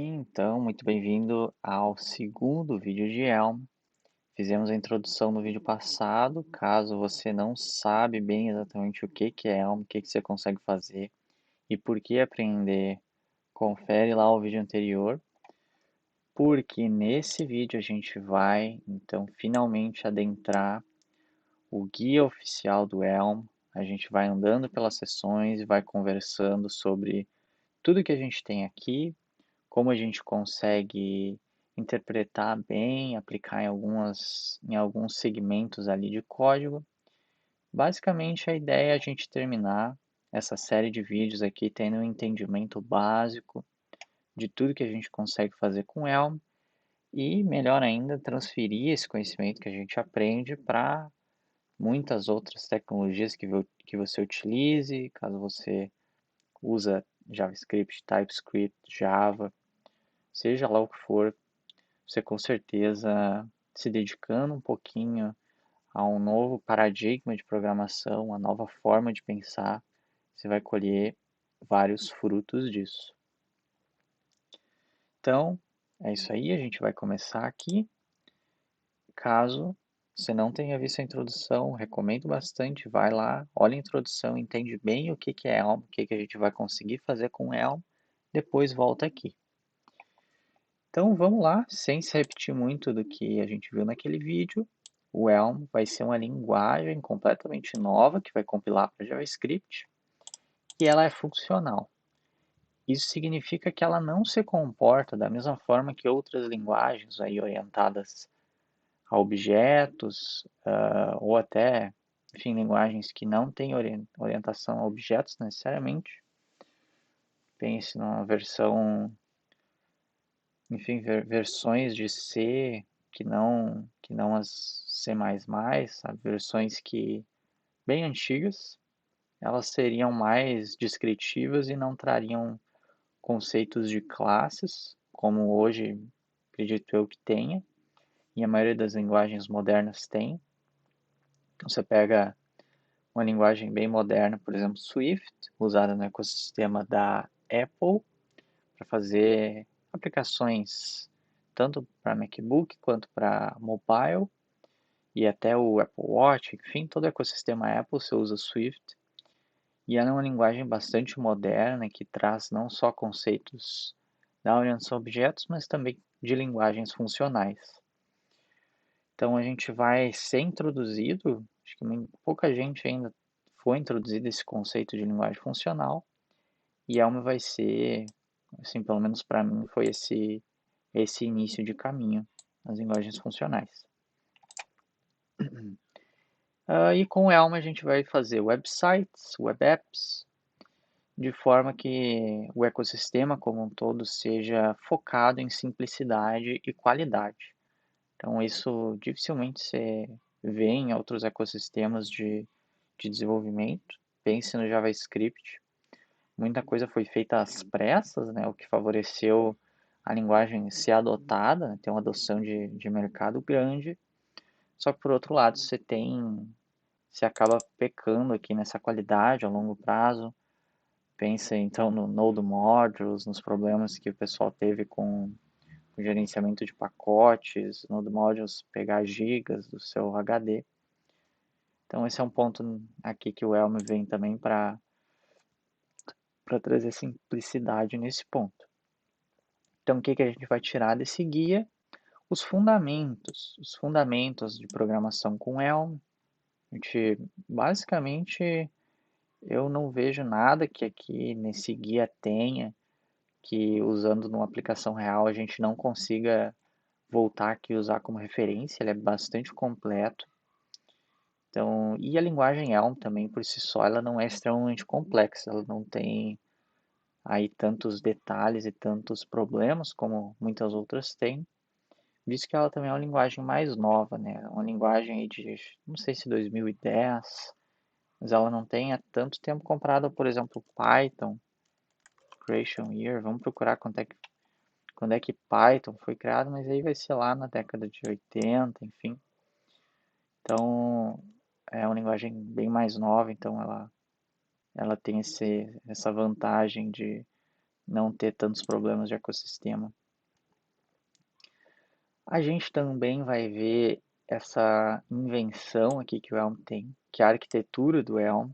Então, muito bem-vindo ao segundo vídeo de Elm. Fizemos a introdução no vídeo passado. Caso você não sabe bem exatamente o que é Elm, o que você consegue fazer e por que aprender, confere lá o vídeo anterior, porque nesse vídeo a gente vai, então, finalmente adentrar o guia oficial do Elm. A gente vai andando pelas sessões e vai conversando sobre tudo que a gente tem aqui, como a gente consegue interpretar bem, aplicar em alguns segmentos ali de código. Basicamente, a ideia é a gente terminar essa série de vídeos aqui tendo um entendimento básico de tudo que a gente consegue fazer com Elm e, melhor ainda, transferir esse conhecimento que a gente aprende para muitas outras tecnologias que você utilize, caso você usa JavaScript, TypeScript, Java, seja lá o que for, você com certeza se dedicando um pouquinho a um novo paradigma de programação, uma nova forma de pensar, você vai colher vários frutos disso. Então, é isso aí, a gente vai começar aqui. Caso você não tenha visto a introdução, recomendo bastante, vai lá, olha a introdução, entende bem o que é Elm, o que a gente vai conseguir fazer com Elm, depois volta aqui. Então vamos lá, sem se repetir muito do que a gente viu naquele vídeo, o Elm vai ser uma linguagem completamente nova que vai compilar para JavaScript e ela é funcional. Isso significa que ela não se comporta da mesma forma que outras linguagens aí orientadas a objetos ou até, enfim, linguagens que não têm orientação a objetos necessariamente. Pense numa versão, enfim, versões de C que não as C++, sabe? Versões que bem antigas, elas seriam mais descritivas e não trariam conceitos de classes, como hoje acredito eu que tenha, e a maioria das linguagens modernas tem. Então você pega uma linguagem bem moderna, por exemplo, Swift, usada no ecossistema da Apple, para fazer aplicações tanto para MacBook quanto para mobile e até o Apple Watch, enfim, todo o ecossistema Apple você usa Swift. E ela é uma linguagem bastante moderna que traz não só conceitos da orientação a objetos, mas também de linguagens funcionais. Então a gente vai ser introduzido, acho que pouca gente ainda foi introduzido esse conceito de linguagem funcional, e Elm vai ser, assim, pelo menos para mim, foi esse início de caminho nas linguagens funcionais. E com Elm a gente vai fazer websites, web apps, de forma que o ecossistema como um todo seja focado em simplicidade e qualidade. Então isso dificilmente você vê em outros ecossistemas de desenvolvimento. Pense no JavaScript. Muita coisa foi feita às pressas, né, o que favoreceu a linguagem ser adotada, né, ter uma adoção de mercado grande. Só que por outro lado, você acaba pecando aqui nessa qualidade a longo prazo. Pensa então no Node Modules, nos problemas que o pessoal teve com o gerenciamento de pacotes, Node Modules pegar gigas do seu HD. Então esse é um ponto aqui que o Elm vem também para trazer simplicidade nesse ponto. Então o que a gente vai tirar desse guia? Os fundamentos de programação com Elm. A gente, basicamente, eu não vejo nada que aqui nesse guia tenha que usando numa aplicação real a gente não consiga voltar aqui e usar como referência, ele é bastante completo. Então, e a linguagem Elm também por si só, ela não é extremamente complexa, ela não tem aí tantos detalhes e tantos problemas como muitas outras têm, visto que ela também é uma linguagem mais nova, né? Uma linguagem aí de, não sei se 2010, mas ela não tem há tanto tempo comparada, por exemplo, Python, Creation Year, vamos procurar quando é que Python foi criado, mas aí vai ser lá na década de 80, enfim. Então, é uma linguagem bem mais nova, então ela tem essa vantagem de não ter tantos problemas de ecossistema. A gente também vai ver essa invenção aqui que o Elm tem, que é a arquitetura do Elm.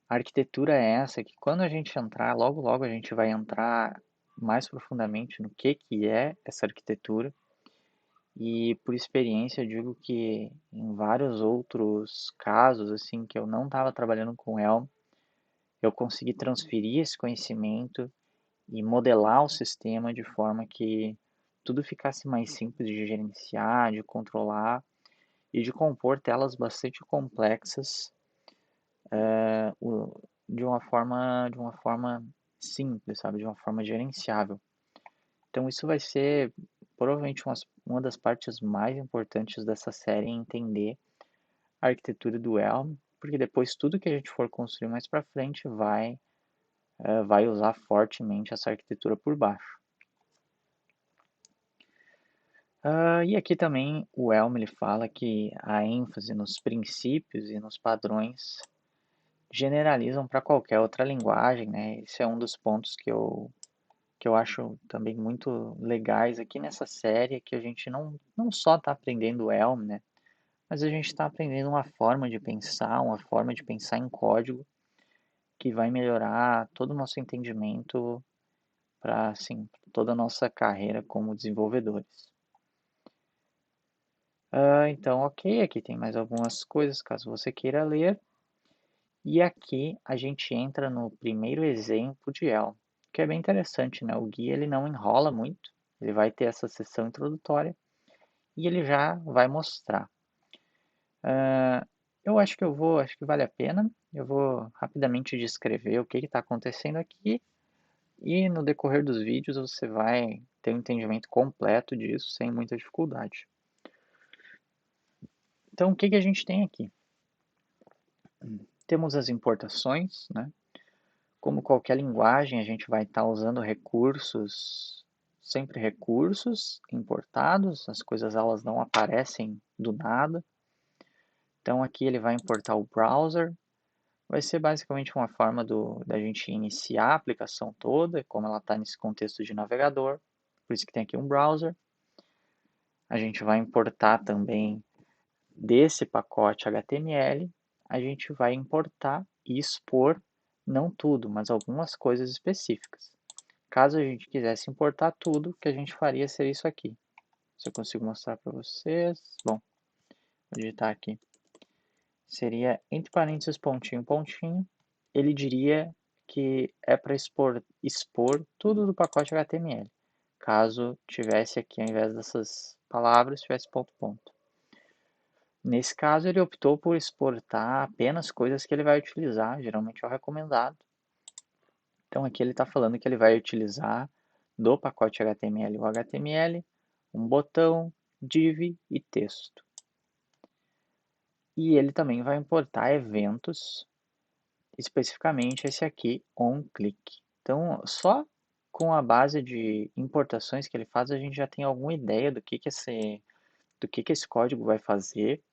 A arquitetura é essa que quando a gente entrar, logo logo a gente vai entrar mais profundamente no que é essa arquitetura. E por experiência eu digo que em vários outros casos assim que eu não estava trabalhando com Elm, eu consegui transferir esse conhecimento e modelar o sistema de forma que tudo ficasse mais simples de gerenciar, de controlar e de compor telas bastante complexas de uma forma simples, sabe? De uma forma gerenciável. Então isso vai ser provavelmente uma das partes mais importantes dessa série em entender a arquitetura do Elm, porque depois tudo que a gente for construir mais para frente vai usar fortemente essa arquitetura por baixo. E aqui também o Elm ele fala que a ênfase nos princípios e nos padrões generalizam para qualquer outra linguagem, né? Esse é um dos pontos que eu acho também muito legais aqui nessa série, que a gente não só está aprendendo Elm, né? Mas a gente está aprendendo uma forma de pensar em código que vai melhorar todo o nosso entendimento para, assim, toda a nossa carreira como desenvolvedores. Então, ok, aqui tem mais algumas coisas caso você queira ler. E aqui a gente entra no primeiro exemplo de Elm, que é bem interessante, né? O guia ele não enrola muito, ele vai ter essa sessão introdutória e ele já vai mostrar. Eu acho que vale a pena. Eu vou rapidamente descrever o que está acontecendo aqui e no decorrer dos vídeos você vai ter um entendimento completo disso sem muita dificuldade. Então, o que a gente tem aqui? Temos as importações, né? Como qualquer linguagem, a gente vai estar usando sempre recursos importados, as coisas elas não aparecem do nada. Então aqui ele vai importar o browser, vai ser basicamente uma forma da gente iniciar a aplicação toda, como ela está nesse contexto de navegador, por isso que tem aqui um browser. A gente vai importar também desse pacote HTML, a gente vai importar e expor não tudo, mas algumas coisas específicas. Caso a gente quisesse importar tudo, o que a gente faria seria isso aqui. Se eu consigo mostrar para vocês. Bom, vou digitar aqui. Seria entre parênteses, pontinho, pontinho. Ele diria que é para expor tudo do pacote HTML. Caso tivesse aqui, ao invés dessas palavras, tivesse ponto, ponto. Nesse caso, ele optou por exportar apenas coisas que ele vai utilizar, geralmente é o recomendado. Então aqui ele está falando que ele vai utilizar do pacote HTML o HTML, um botão, div e texto. E ele também vai importar eventos, especificamente esse aqui, onClick. Então, só com a base de importações que ele faz, a gente já tem alguma ideia do que esse código vai fazer.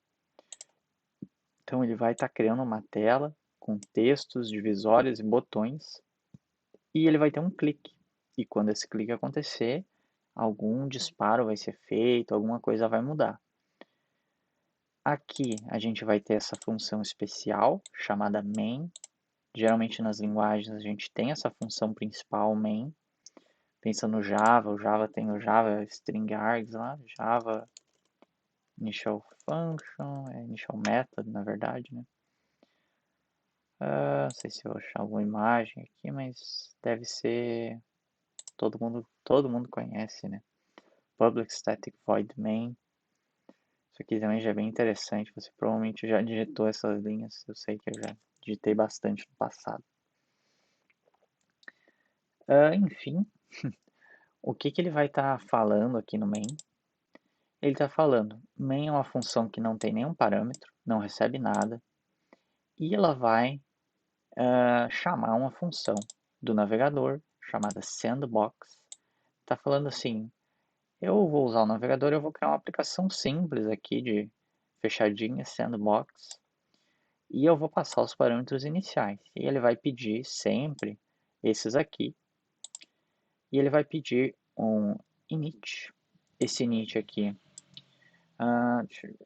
Então, ele vai estar criando uma tela com textos, divisórias e botões, e ele vai ter um clique. E quando esse clique acontecer, algum disparo vai ser feito, alguma coisa vai mudar. Aqui a gente vai ter essa função especial chamada main. Geralmente nas linguagens a gente tem essa função principal main. Pensa no Java, o Java tem o Java String Args lá, Java Initial Function, Initial Method na verdade, né? Não sei se eu achar alguma imagem aqui, mas deve ser todo mundo conhece, né? Public Static Void Main. Isso aqui também já é bem interessante. Você provavelmente já digitou essas linhas. Eu sei que eu já digitei bastante no passado. Enfim, o que ele vai estar falando aqui no main? Ele está falando, main é uma função que não tem nenhum parâmetro, não recebe nada, e ela vai chamar uma função do navegador chamada sandbox. Está falando assim, eu vou usar o navegador, eu vou criar uma aplicação simples aqui de fechadinha, sandbox, e eu vou passar os parâmetros iniciais. E ele vai pedir sempre esses aqui, e ele vai pedir um init. Esse init aqui,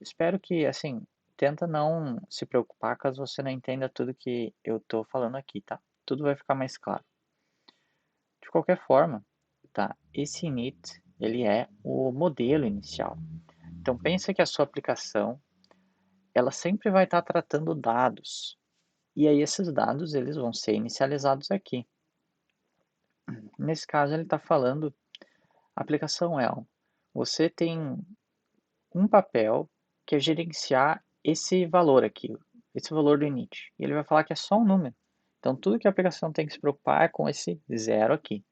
espero que, assim, tenta não se preocupar caso você não entenda tudo que eu estou falando aqui, tá? Tudo vai ficar mais claro. De qualquer forma, tá? Esse init, ele é o modelo inicial. Então pensa que a sua aplicação, ela sempre vai estar tratando dados. E aí esses dados, eles vão ser inicializados aqui. Nesse caso, ele está falando, aplicação Elm. Você tem um papel que é gerenciar esse valor aqui, esse valor do init. E ele vai falar que é só um número. Então, tudo que a aplicação tem que se preocupar é com esse zero aqui.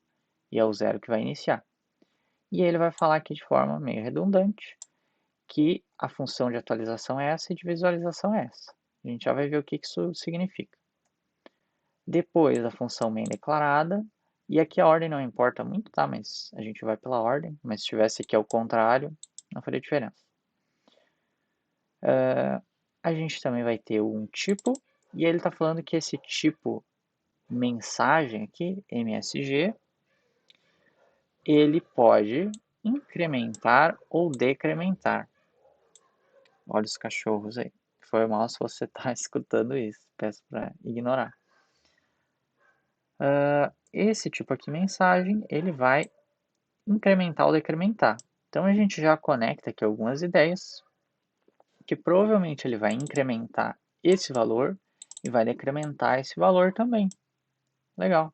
E é o zero que vai iniciar. E aí ele vai falar aqui de forma meio redundante que a função de atualização é essa e de visualização é essa. A gente já vai ver o que isso significa. Depois a função main declarada, e aqui a ordem não importa muito, tá? Mas a gente vai pela ordem, mas se tivesse aqui ao contrário, não faria diferença. A gente também vai ter um tipo, e ele está falando que esse tipo mensagem aqui, MSG, ele pode incrementar ou decrementar. Olha os cachorros aí. Foi mal se você está escutando isso, peço para ignorar. Esse tipo aqui mensagem, ele vai incrementar ou decrementar. Então a gente já conecta aqui algumas ideias, que provavelmente ele vai incrementar esse valor e vai decrementar esse valor também. Legal.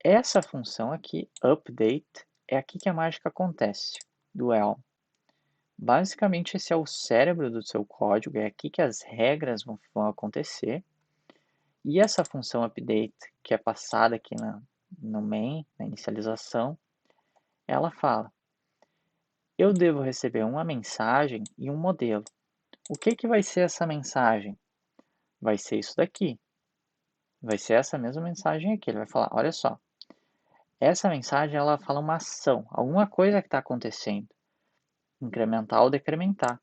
Essa função aqui, update, é aqui que a mágica acontece, do Elm. Basicamente esse é o cérebro do seu código, é aqui que as regras vão acontecer. E essa função update, que é passada aqui no main, na inicialização, ela fala, eu devo receber uma mensagem e um modelo. O que vai ser essa mensagem? Vai ser isso daqui. Vai ser essa mesma mensagem aqui. Ele vai falar, olha só, essa mensagem ela fala uma ação, alguma coisa que está acontecendo, incrementar ou decrementar.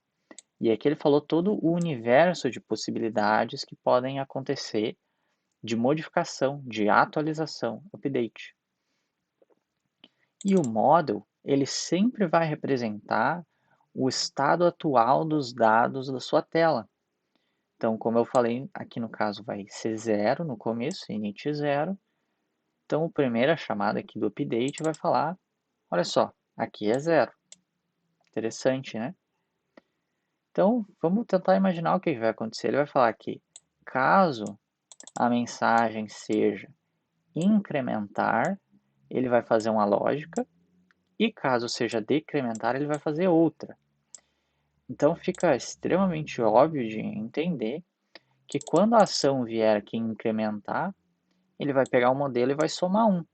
E aqui ele falou todo o universo de possibilidades que podem acontecer de modificação, de atualização, update. E o model, ele sempre vai representar o estado atual dos dados da sua tela. Então, como eu falei, aqui no caso vai ser 0 no começo, init 0. Então, a primeira chamada aqui do update vai falar, olha só, aqui é 0. Interessante, né? Então, vamos tentar imaginar o que vai acontecer. Ele vai falar que, caso a mensagem seja incrementar, ele vai fazer uma lógica, e caso seja decrementar, ele vai fazer outra. Então, fica extremamente óbvio de entender que quando a ação vier aqui incrementar, ele vai pegar o modelo e vai somar 1.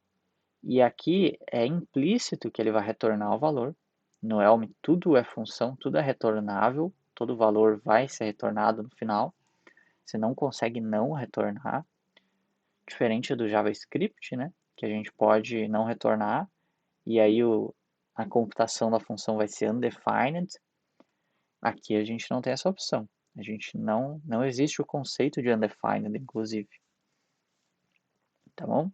E aqui é implícito que ele vai retornar o valor. No Elm tudo é função, tudo é retornável, todo valor vai ser retornado no final. Você não consegue não retornar, diferente do JavaScript, né? Que a gente pode não retornar, e aí a computação da função vai ser undefined. Aqui a gente não tem essa opção. A gente não existe o conceito de undefined, inclusive. Tá bom?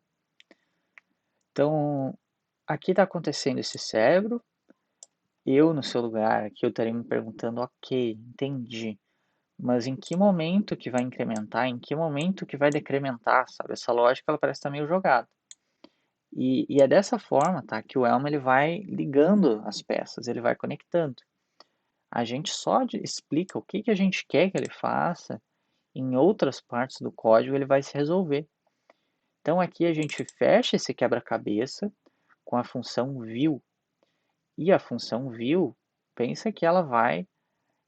Então, aqui está acontecendo esse cérebro. Eu, no seu lugar, aqui eu estaria me perguntando, ok, entendi. Mas em que momento que vai incrementar, em que momento que vai decrementar, sabe? Essa lógica, ela parece estar meio jogada. E é dessa forma, tá, que o Elm ele vai ligando as peças, ele vai conectando. A gente só explica o que a gente quer que ele faça, em outras partes do código ele vai se resolver. Então aqui a gente fecha esse quebra-cabeça com a função view. E a função view, pensa que ela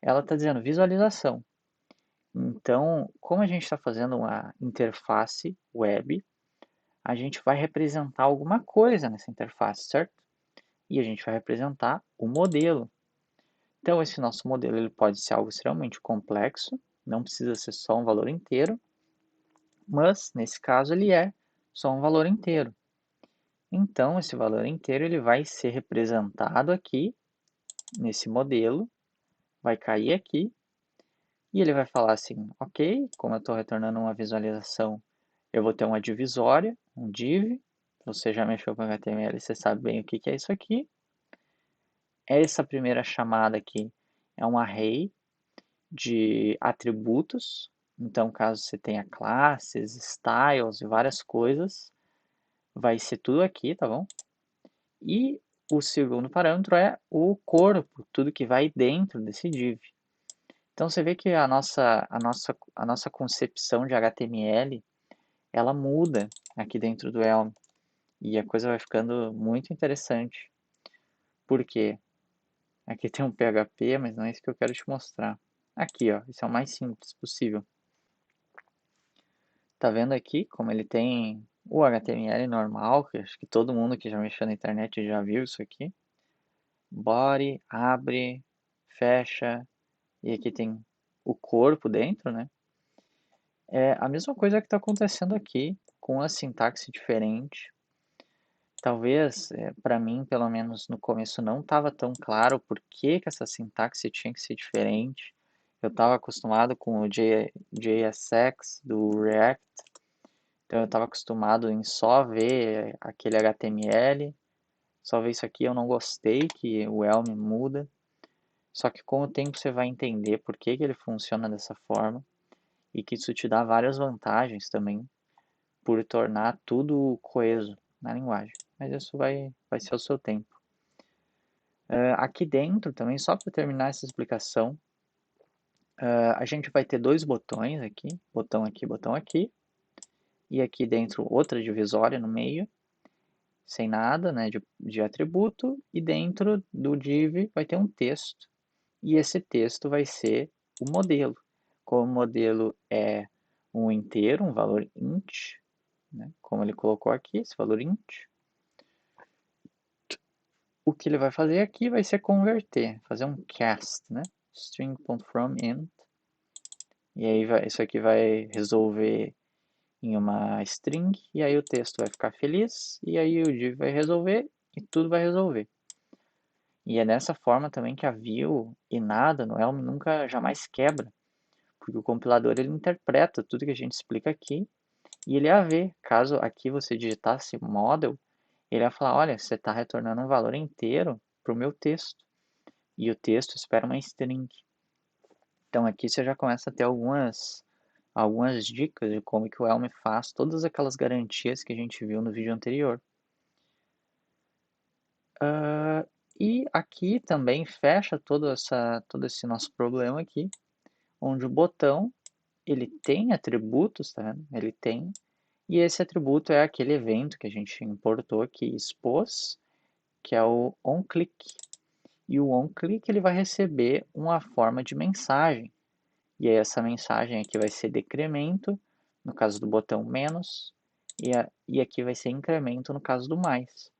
está dizendo visualização. Então, como a gente está fazendo uma interface web, a gente vai representar alguma coisa nessa interface, certo? E a gente vai representar o modelo. Então, esse nosso modelo ele pode ser algo extremamente complexo, não precisa ser só um valor inteiro, mas, nesse caso, ele é só um valor inteiro. Então, esse valor inteiro ele vai ser representado aqui, nesse modelo, vai cair aqui, e ele vai falar assim, ok, como eu estou retornando uma visualização, eu vou ter uma divisória, um div, Você já mexeu com HTML, você sabe bem o que que é isso aqui. Essa primeira chamada aqui é um array de atributos. Então, caso você tenha classes, styles e várias coisas, vai ser tudo aqui, tá bom? E o segundo parâmetro é o corpo, tudo que vai dentro desse div. Então você vê que a nossa concepção de HTML, ela muda aqui dentro do Elm. E a coisa vai ficando muito interessante. Por quê? Aqui tem um PHP, mas não é isso que eu quero te mostrar. Aqui, ó, esse é o mais simples possível. Tá vendo aqui como ele tem o HTML normal, que acho que todo mundo que já mexeu na internet já viu isso aqui. Body, abre, fecha, e aqui tem o corpo dentro, né? É a mesma coisa que está acontecendo aqui, com a sintaxe diferente. Talvez, para mim, pelo menos no começo, não estava tão claro por que que essa sintaxe tinha que ser diferente. Eu estava acostumado com o JSX do React, então eu estava acostumado em só ver aquele HTML, só ver isso aqui. Eu não gostei que o Elm muda, só que com o tempo você vai entender por que que ele funciona dessa forma e que isso te dá várias vantagens também por tornar tudo coeso na linguagem. Mas isso vai ser o seu tempo. Aqui dentro também, só para terminar essa explicação, a gente vai ter dois botões aqui, botão aqui, e aqui dentro outra divisória no meio, sem nada, né, de atributo, e dentro do div vai ter um texto, e esse texto vai ser o modelo. Como o modelo é um inteiro, um valor int, né, como ele colocou aqui, esse valor int, o que ele vai fazer aqui vai ser converter, fazer um cast, né, string.fromInt, e aí isso aqui vai resolver em uma string, e aí o texto vai ficar feliz, e aí o div vai resolver, e tudo vai resolver. E é dessa forma também que a view e nada no Elm nunca jamais quebra, porque o compilador ele interpreta tudo que a gente explica aqui, e ele ia ver, caso aqui você digitasse model, ele ia falar, olha, você está retornando um valor inteiro para o meu texto, e o texto espera uma string. Então aqui você já começa a ter algumas dicas de como que o Elm faz todas aquelas garantias que a gente viu no vídeo anterior. E aqui também fecha todo esse nosso problema aqui, onde o botão ele tem atributos, tá vendo? Ele tem, e esse atributo é aquele evento que a gente importou aqui, expôs, que é o onClick. E o onClick ele vai receber uma forma de mensagem. E aí essa mensagem aqui vai ser decremento, no caso do botão menos, e aqui vai ser incremento no caso do mais.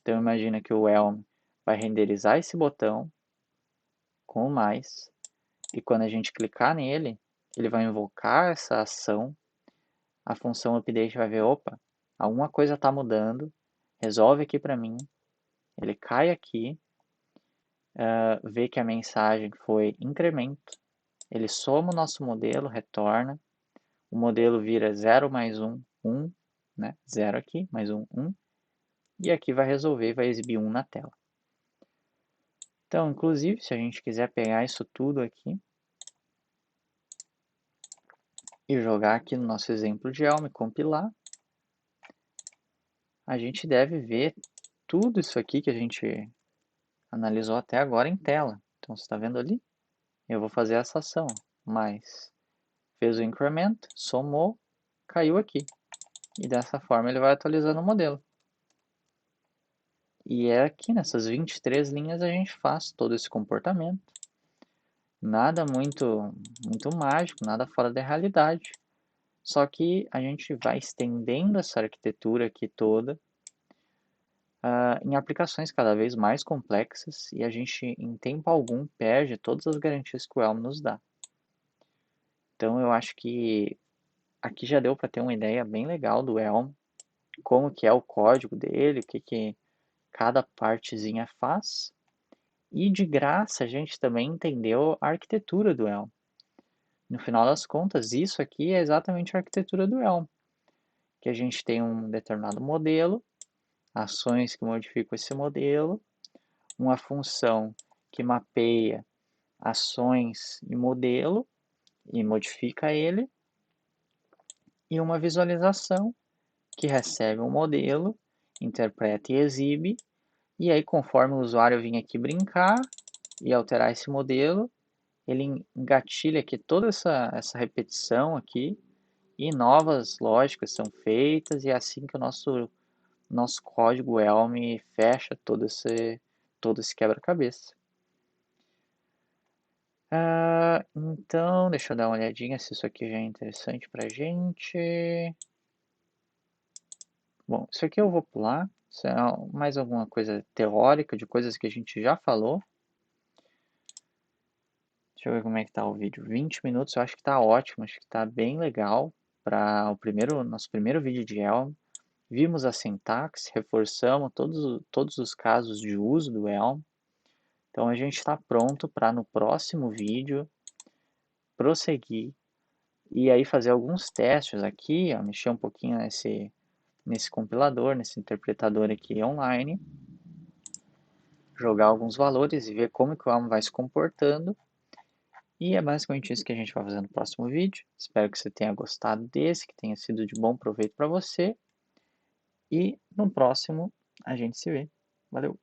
Então imagina que o Elm vai renderizar esse botão com o mais, e quando a gente clicar nele, ele vai invocar essa ação, a função update vai ver, opa, alguma coisa está mudando, resolve aqui para mim, ele cai aqui, vê que a mensagem foi incremento, ele soma o nosso modelo, retorna, o modelo vira 0 mais 1, 1, né? 0 aqui, mais 1, 1, e aqui vai resolver, vai exibir 1 na tela. Então, inclusive, se a gente quiser pegar isso tudo aqui e jogar aqui no nosso exemplo de Elm e compilar, a gente deve ver tudo isso aqui que a gente analisou até agora em tela. Então, você está vendo ali? Eu vou fazer essa ação, mas fez o incremento, somou, caiu aqui. E dessa forma ele vai atualizando o modelo. E é aqui nessas 23 linhas a gente faz todo esse comportamento. Nada muito mágico, nada fora da realidade. Só que a gente vai estendendo essa arquitetura aqui toda em aplicações cada vez mais complexas e a gente, em tempo algum, perde todas as garantias que o Elm nos dá. Então eu acho que aqui já deu para ter uma ideia bem legal do Elm, como que é o código dele, o que, que cada partezinha faz. E de graça a gente também entendeu a arquitetura do Elm. No final das contas, isso aqui é exatamente a arquitetura do Elm, que a gente tem um determinado modelo, ações que modificam esse modelo, uma função que mapeia ações e modelo e modifica ele, e uma visualização que recebe um modelo, interpreta e exibe, e aí conforme o usuário vir aqui brincar e alterar esse modelo, ele engatilha aqui toda essa repetição aqui, e novas lógicas são feitas, e é assim que o nosso código Elm fecha todo esse quebra-cabeça. Então, deixa eu dar uma olhadinha se isso aqui já é interessante pra gente. Bom, isso aqui eu vou pular. Isso é mais alguma coisa teórica de coisas que a gente já falou. Deixa eu ver como é que tá o vídeo. 20 minutos, eu acho que tá ótimo, acho que tá bem legal para nosso primeiro vídeo de Elm. Vimos a sintaxe, reforçamos todos os casos de uso do Elm. Então a gente está pronto para no próximo vídeo prosseguir e aí fazer alguns testes aqui, ó, mexer um pouquinho nesse compilador, nesse interpretador aqui online, jogar alguns valores e ver como que o Elm vai se comportando. E é basicamente isso que a gente vai fazer no próximo vídeo. Espero que você tenha gostado desse, que tenha sido de bom proveito para você. E no próximo a gente se vê. Valeu!